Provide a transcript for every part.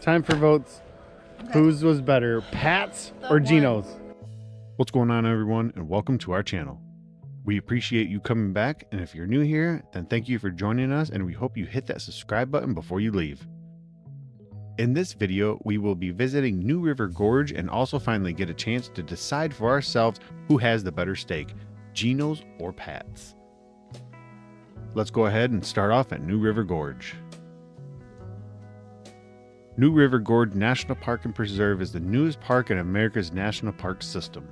Time for votes. Whose was better, Pat's or Geno's? What's going on, everyone, and welcome to our channel. We appreciate you coming back, and if you're new here, then thank you for joining us, and we hope you hit that subscribe button before you leave. In this video, we will be visiting New River Gorge and also finally get a chance to decide for ourselves who has the better steak, Geno's or Pat's. Let's go ahead and start off at New River Gorge. New River Gorge National Park and Preserve is the newest park in America's national park system.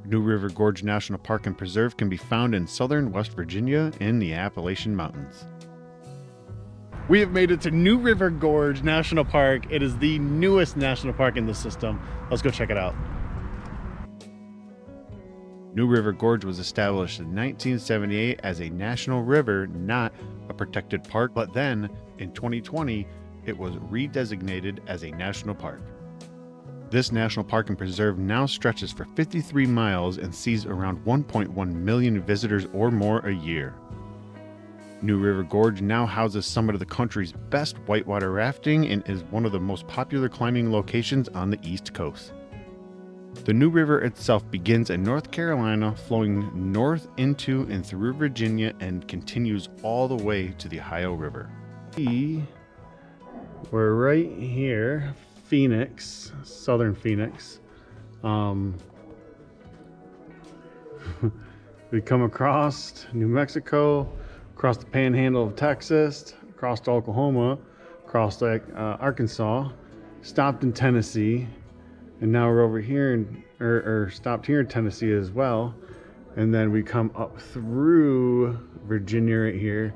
New River Gorge National Park and Preserve can be found in southern West Virginia in the Appalachian Mountains. We have made it to New River Gorge National Park. It is the newest national park in the system. Let's go check it out. New River Gorge was established in 1978 as a national river, not a protected park, but then in 2020, it was redesignated as a national park. This national park and preserve now stretches for 53 miles and sees around 1.1 million visitors or more a year. New River Gorge now houses some of the country's best whitewater rafting and is one of the most popular climbing locations on the East Coast. The New River itself begins in North Carolina, flowing north into and through Virginia and continues all the way to the Ohio River. We're right here, Phoenix, southern Phoenix. We come across New Mexico, across the panhandle of Texas, across to Oklahoma, across to Arkansas, stopped in Tennessee, and now we're over here or stopped here in Tennessee as well. And then we come up through Virginia right here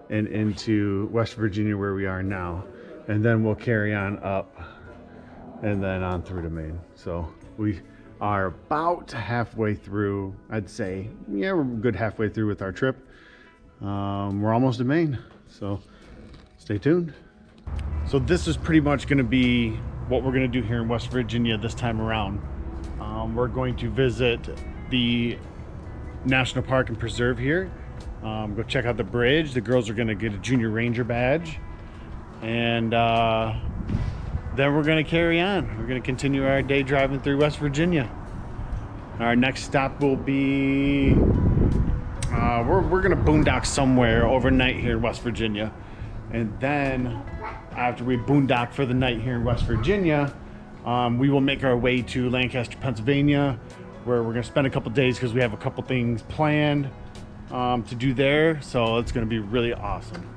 and into West Virginia where we are now. And then we'll carry on up and then on through to Maine. So we are about halfway through, I'd say. Yeah, we're good halfway through with our trip. We're almost to Maine, so stay tuned. So this is pretty much going to be what we're going to do here in West Virginia this time around. We're going to visit the National Park and Preserve here. Go check out the bridge. The girls are going to get a Junior Ranger badge. And then we're going to carry on. We're going to continue our day driving through West Virginia. Our next stop will be we're gonna boondock somewhere overnight here in West Virginia, and then after we boondock for the night here in West Virginia, we will make our way to Lancaster, Pennsylvania, where we're gonna spend a couple days because we have a couple things planned to do there. So it's gonna be really awesome.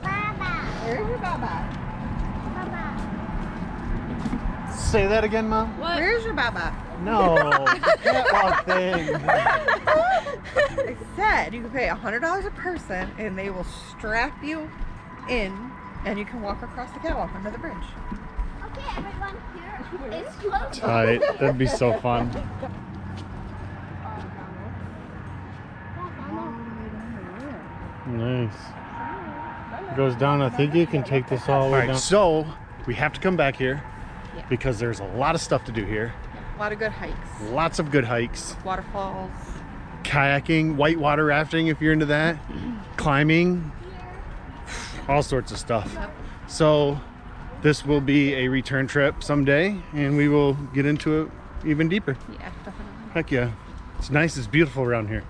Baba. Where's your Baba? Baba. Say that again, Mom. What? Where's your Baba? No, the catwalk thing. I said you can pay $100 a person and they will strap you in and you can walk across the catwalk under the bridge. Okay, everyone, here is close. Alright, that'd be so fun. Nice. It goes down. I think you can take this all the way down. So we have to come back here because there's a lot of stuff to do here. A lot of good hikes. Lots of good hikes. Waterfalls. Kayaking, whitewater rafting if you're into that. Climbing. All sorts of stuff. Yep. So this will be a return trip someday and we will get into it even deeper. Yeah, definitely. Heck yeah. It's nice, it's beautiful around here.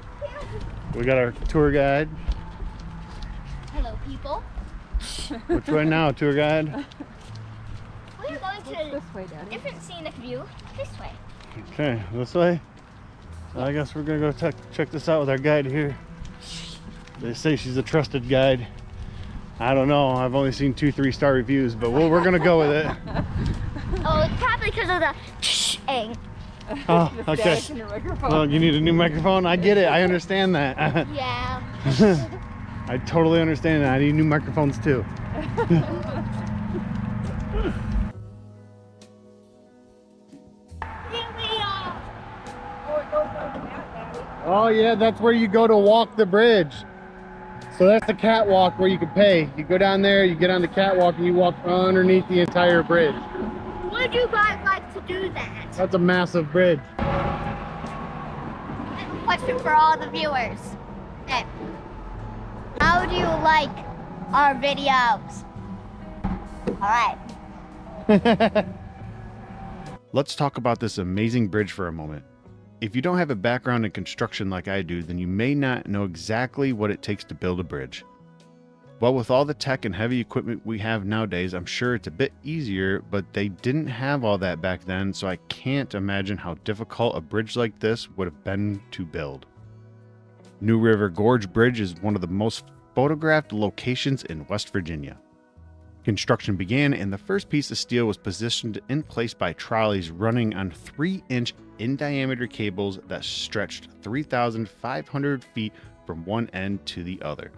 We got our tour guide. Hello, people. Which way now, tour guide? We're going to This way, Daddy. different scenic view this way. Okay, this way. So I guess we're gonna go check this out with our guide here. They say she's a trusted guide. I don't know, I've only seen 2-3-star reviews, but we're gonna go with it. Oh, it's probably because of the tsh-ing. Oh, okay. Static in your microphone. Well, you need a new microphone? I get it, I understand that. Yeah. I totally understand that. I need new microphones too. Oh yeah, that's where you go to walk the bridge. So that's the catwalk where you can pay. You go down there, you get on the catwalk, and you walk underneath the entire bridge. Would you guys like to do that? That's a massive bridge. I have a question for all the viewers. Okay. How do you like our videos? All right. Let's talk about this amazing bridge for a moment. If you don't have a background in construction like I do, then you may not know exactly what it takes to build a bridge. Well, with all the tech and heavy equipment we have nowadays, I'm sure it's a bit easier, but they didn't have all that back then, so I can't imagine how difficult a bridge like this would have been to build. New River Gorge Bridge is one of the most photographed locations in West Virginia. Construction began and the first piece of steel was positioned in place by trolleys running on 3-inch in diameter cables that stretched 3,500 feet from one end to the other.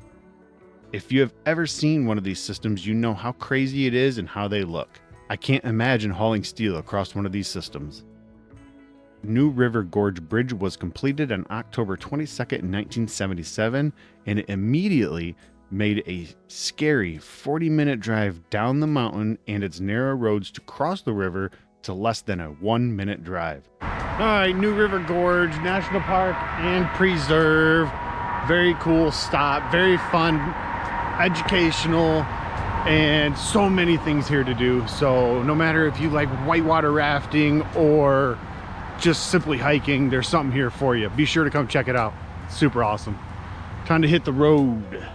If you have ever seen one of these systems, you know how crazy it is and how they look. I can't imagine hauling steel across one of these systems. New River Gorge Bridge was completed on October 22nd, 1977, and it immediately made a scary 40-minute drive down the mountain and its narrow roads to cross the river to less than a 1-minute drive. All right, New River Gorge National Park and Preserve. Very cool stop, very fun, educational, and so many things here to do. So no matter if you like whitewater rafting or just simply hiking, there's something here for you. Be sure to come check it out. Super awesome. Time to hit the road.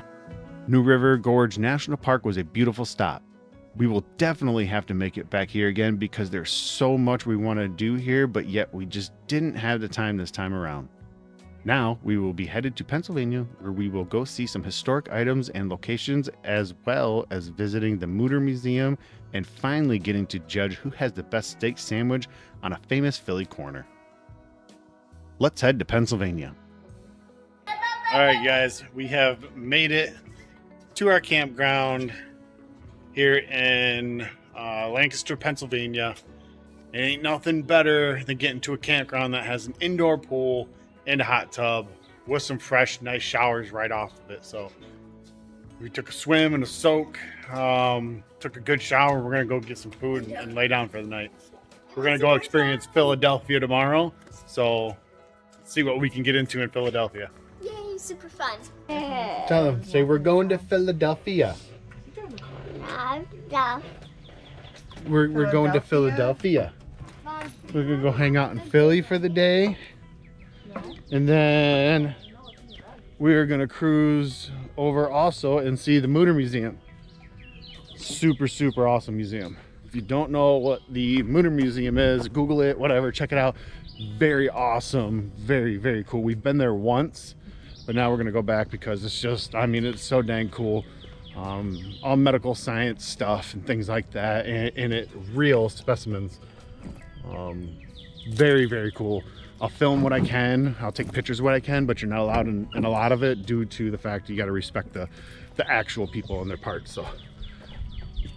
New River Gorge National Park was a beautiful stop. We will definitely have to make it back here again because there's so much we want to do here, but yet we just didn't have the time this time around. Now we will be headed to Pennsylvania, where we will go see some historic items and locations, as well as visiting the Mutter Museum and finally getting to judge who has the best steak sandwich on a famous Philly corner. Let's head to Pennsylvania. All right, guys, we have made it to our campground here in Lancaster, Pennsylvania. It ain't nothing better than getting to a campground that has an indoor pool and a hot tub with some fresh, nice showers right off of it. So we took a swim and a soak, took a good shower. We're gonna go get some food and lay down for the night. We're gonna go experience Philadelphia tomorrow. So let's see what we can get into in Philadelphia. Yay, super fun. Tell them, say we're going to Philadelphia. We're going to Philadelphia. We're gonna go hang out in Philly for the day. And then we're gonna cruise over also and see the Mutter Museum. Super, super awesome museum. If you don't know what the Mutter Museum is, Google it, whatever, check it out. Very awesome, very, very cool. We've been there once, but now we're gonna go back because it's just, I mean, it's so dang cool. All medical science stuff and things like that, and it real specimens. Very, very cool. I'll film what I can, I'll take pictures of what I can, but you're not allowed in a lot of it due to the fact you got to respect the actual people and their parts. So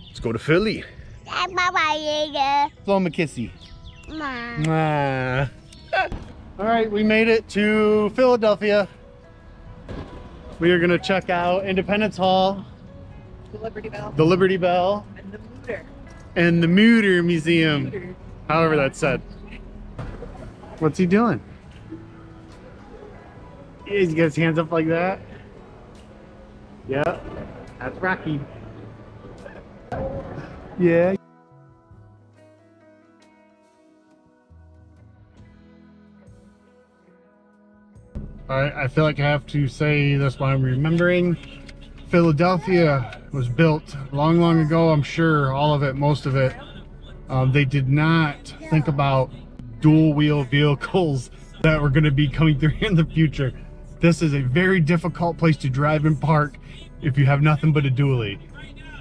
let's go to Philly. Blow him a kissy. All right, we made it to Philadelphia. We are gonna check out Independence Hall, The Liberty Bell. the Liberty Bell, And the Mutter. and the Mutter Museum. However that's said. What's he doing? He's got his hands up like that. Yep, that's Rocky. Yeah. Alright, I feel like I have to say this while I'm remembering. Philadelphia was built long, long ago, I'm sure, all of it, most of it. They did not think about dual wheel vehicles that were going to be coming through in the future. This is a very difficult place to drive and park if you have nothing but a dually.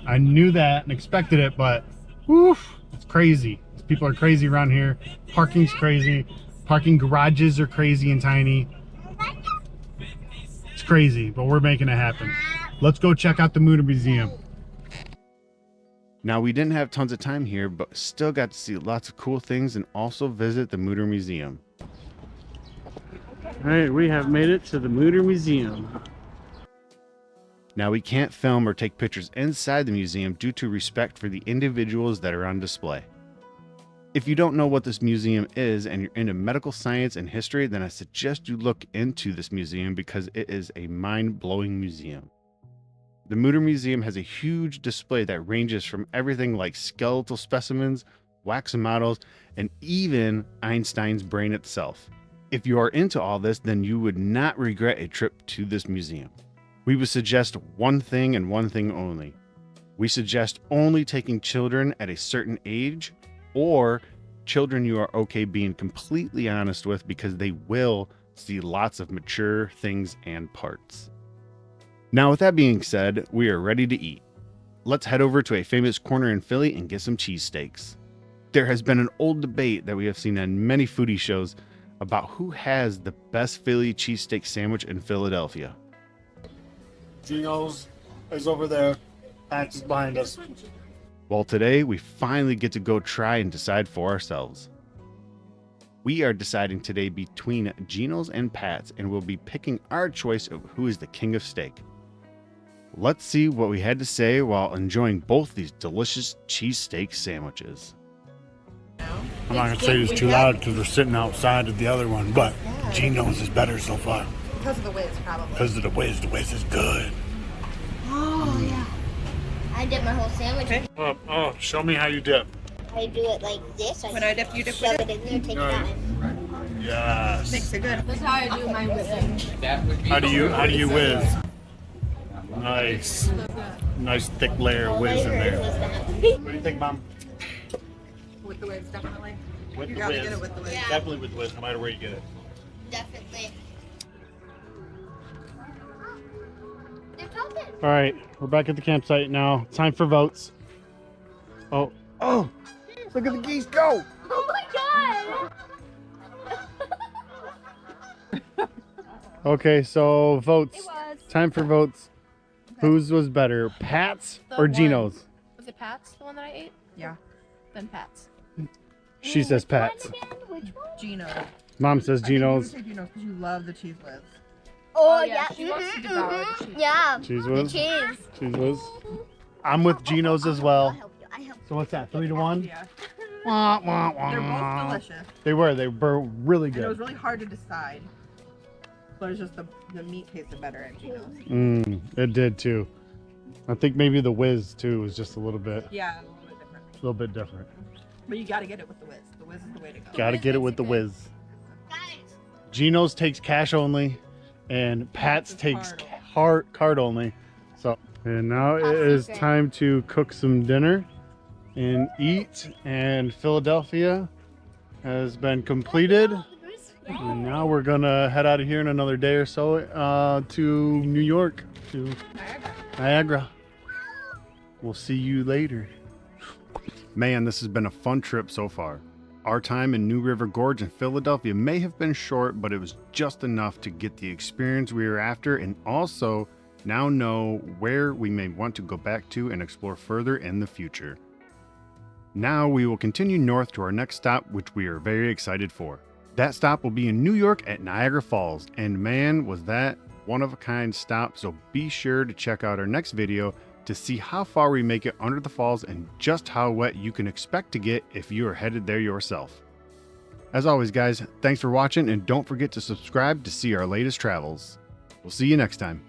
I knew that and expected it, but woof, it's crazy. People are crazy around here. Parking's crazy. Parking garages are crazy and tiny. It's crazy, but we're making it happen. Let's go check out the Mutter Museum. Now, we didn't have tons of time here, but still got to see lots of cool things and also visit the Mutter Museum. All right, we have made it to the Mutter Museum. Now, we can't film or take pictures inside the museum due to respect for the individuals that are on display. If you don't know what this museum is and you're into medical science and history, then I suggest you look into this museum because it is a mind-blowing museum. The Mutter Museum has a huge display that ranges from everything like skeletal specimens, wax models, and even Einstein's brain itself. If you are into all this, then you would not regret a trip to this museum. We would suggest one thing and one thing only. We suggest only taking children at a certain age, or children you are okay being completely honest with, because they will see lots of mature things and parts. Now, with that being said, we are ready to eat. Let's head over to a famous corner in Philly and get some cheesesteaks. There has been an old debate that we have seen on many foodie shows about who has the best Philly cheesesteak sandwich in Philadelphia. Geno's is over there. Pat's is behind us. Well, today we finally get to go try and decide for ourselves. We are deciding today between Geno's and Pat's, and we'll be picking our choice of who is the king of steak. Let's see what we had to say while enjoying both these delicious cheesesteak sandwiches. I'm not gonna say this too loud because we're sitting outside of the other one, but Geno's is better so far. Because of the whiz, probably. Because of the whiz is good. Oh, yeah. I dip my whole sandwich. Okay. Oh, show me how you dip. I do it like this. When I dip, you dip shove with it in there, take it out. Yes. Makes it good. That's how I do my whipping. How do you whiz? Nice. Nice thick layer of whiz in there. What do you think, Mom? With the whiz, definitely. With You the gotta whiz. get it with the whiz. Yeah. Definitely with whiz, no matter where you get it. Definitely. They're talking. All right, we're back at the campsite now. Time for votes. Oh, look at the geese go. Oh my god! Okay, so votes. It was. Time for votes. Whose was better, Pat's The or one. Geno's? Was it Pat's, the one that I ate? Yeah. Then Pat's. She says Pat's. Which one? Geno. Mom says Geno's. You say Geno's because you love the cheese whiz. Oh, yeah, yeah. she wants to devour the cheese. Yeah. Cheese The whiz. cheese. Cheese whiz. I'm with Geno's as I'll well. help you. I help So what's that? 3-1. Yeah. Wah, wah, wah. They're both delicious. They were really And it was good. really hard to decide. But it's just the meat tasted better at Geno's. It did too. I think maybe the whiz too was just a little bit Yeah, a little bit different. But you gotta get it with the whiz. The whiz is the way to go. Gotta get it with the whiz. Guys. Geno's takes cash only, and Pat's It's takes card card only. So, and now it Top is secret. time to cook some dinner and eat. And Philadelphia has been completed. And now we're gonna head out of here in another day or so to New York, to Niagara. We'll see you later. Man, this has been a fun trip so far. Our time in New River Gorge in Philadelphia may have been short, but it was just enough to get the experience we were after, and also now know where we may want to go back to and explore further in the future. Now we will continue north to our next stop, which we are very excited for. That stop will be in New York at Niagara Falls, and man, was that one-of-a-kind stop, so be sure to check out our next video to see how far we make it under the falls and just how wet you can expect to get if you are headed there yourself. As always, guys, thanks for watching, and don't forget to subscribe to see our latest travels. We'll see you next time.